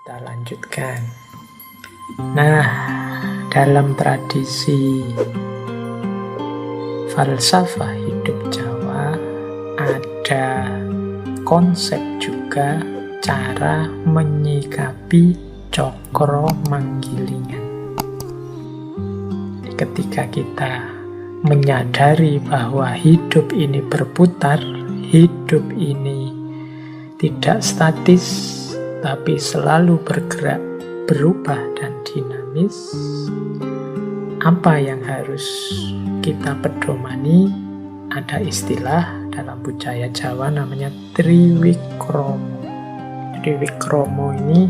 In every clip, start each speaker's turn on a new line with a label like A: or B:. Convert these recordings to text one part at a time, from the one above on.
A: Kita lanjutkan. Nah, dalam tradisi falsafah hidup Jawa ada konsep juga cara menyikapi cokro manggilingan. Ketika kita menyadari bahwa hidup ini berputar, hidup ini tidak statis, tapi selalu bergerak, berubah, dan dinamis. Apa yang harus kita pedomani? Ada istilah dalam budaya Jawa namanya Triwikromo. Triwikromo ini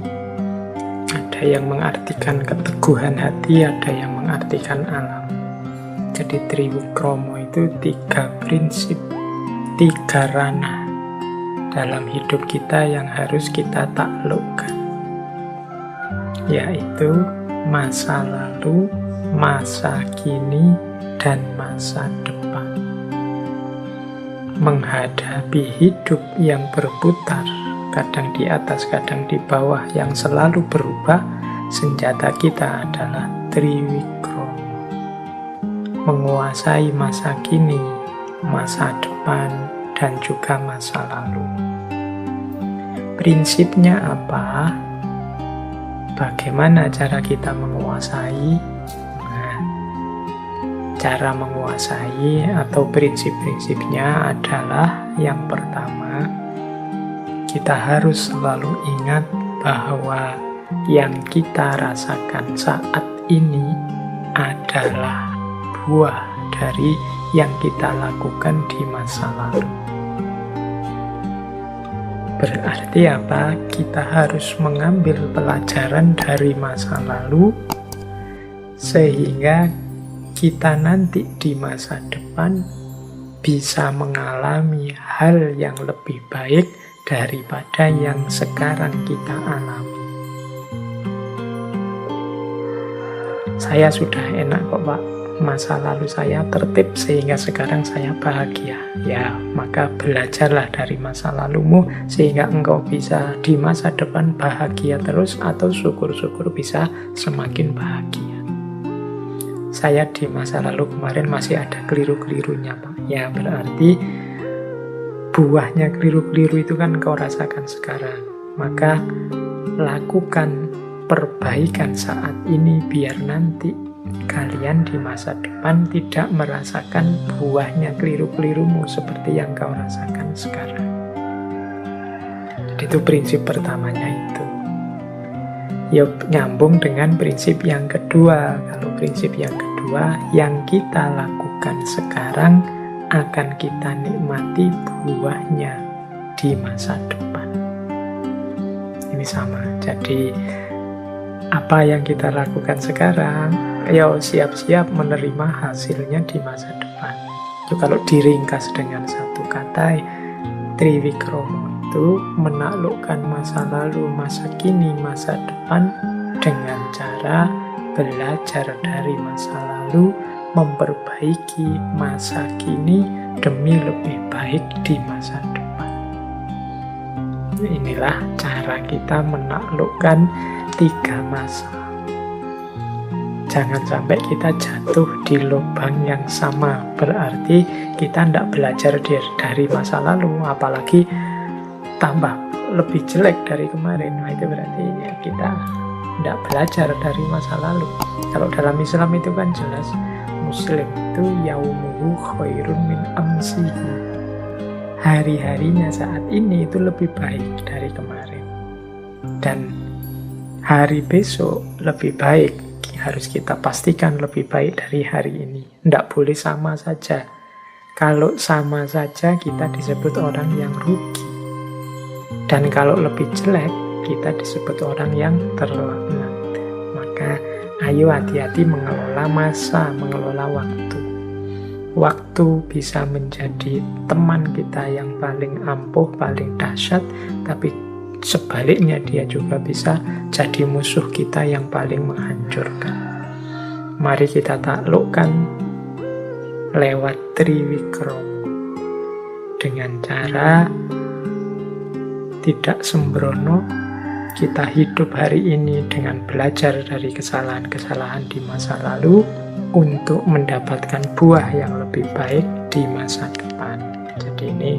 A: ada yang mengartikan keteguhan hati, ada yang mengartikan alam. Jadi Triwikromo itu 3 prinsip, 3 ranah dalam hidup kita yang harus kita taklukkan, yaitu masa lalu, masa kini, dan masa depan. Menghadapi hidup yang berputar, kadang di atas, kadang di bawah, yang selalu berubah, senjata kita adalah Triwikromo. Menguasai masa kini, masa depan, dan juga masa lalu. Prinsipnya apa? Bagaimana cara kita menguasai? Nah, cara menguasai atau prinsip-prinsipnya adalah yang pertama, kita harus selalu ingat bahwa yang kita rasakan saat ini adalah buah dari yang kita lakukan di masa lalu. Berarti apa? Kita harus mengambil pelajaran dari masa lalu sehingga kita nanti di masa depan bisa mengalami hal yang lebih baik daripada yang sekarang kita alami. Saya sudah enak kok, Pak. Masa lalu saya tertib sehingga sekarang saya bahagia. Ya, maka belajarlah dari masa lalumu sehingga engkau bisa di masa depan bahagia terus atau syukur-syukur bisa semakin bahagia. Saya di masa lalu kemarin masih ada keliru-kelirunya, Pak. Ya, berarti buahnya keliru-keliru itu kan engkau rasakan sekarang. Maka lakukan perbaikan saat ini biar nanti kalian di masa depan tidak merasakan buahnya keliru-kelirumu seperti yang kau rasakan sekarang. Jadi itu prinsip pertamanya itu. Ya, nyambung dengan prinsip yang kedua. Kalau prinsip yang kedua, yang kita lakukan sekarang akan kita nikmati buahnya di masa depan. Ini sama. Jadi apa yang kita lakukan sekarang, ya siap-siap menerima hasilnya di masa depan. Itu kalau diringkas dengan satu kata, Triwikromo itu menaklukkan masa lalu, masa kini, masa depan dengan cara belajar dari masa lalu, memperbaiki masa kini demi lebih baik di masa depan. Inilah cara kita menaklukkan 3 masa. Jangan sampai kita jatuh di lubang yang sama. Berarti kita tidak belajar dari masa lalu, apalagi tambah lebih jelek dari kemarin. Nah, itu berarti ya kita tidak belajar dari masa lalu. Kalau dalam Islam itu kan jelas, Muslim itu yaumuhu khairun min amsihi. Hari-harinya saat ini itu lebih baik dari kemarin. Dan hari besok lebih baik, harus kita pastikan lebih baik dari hari ini. Tidak boleh sama saja. Kalau sama saja kita disebut orang yang rugi. Dan kalau lebih jelek, kita disebut orang yang terlaknat. Maka ayo hati-hati mengelola masa, mengelola waktu. Waktu bisa menjadi teman kita yang paling ampuh, paling dahsyat, tapi sebaliknya dia juga bisa jadi musuh kita yang paling menghancurkan. Mari kita taklukkan lewat Triwikromo dengan cara tidak sembrono, kita hidup hari ini dengan belajar dari kesalahan-kesalahan di masa lalu untuk mendapatkan buah yang lebih baik di masa depan. Jadi ini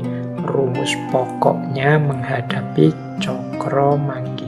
A: rumus pokoknya menghadapi cokro manggi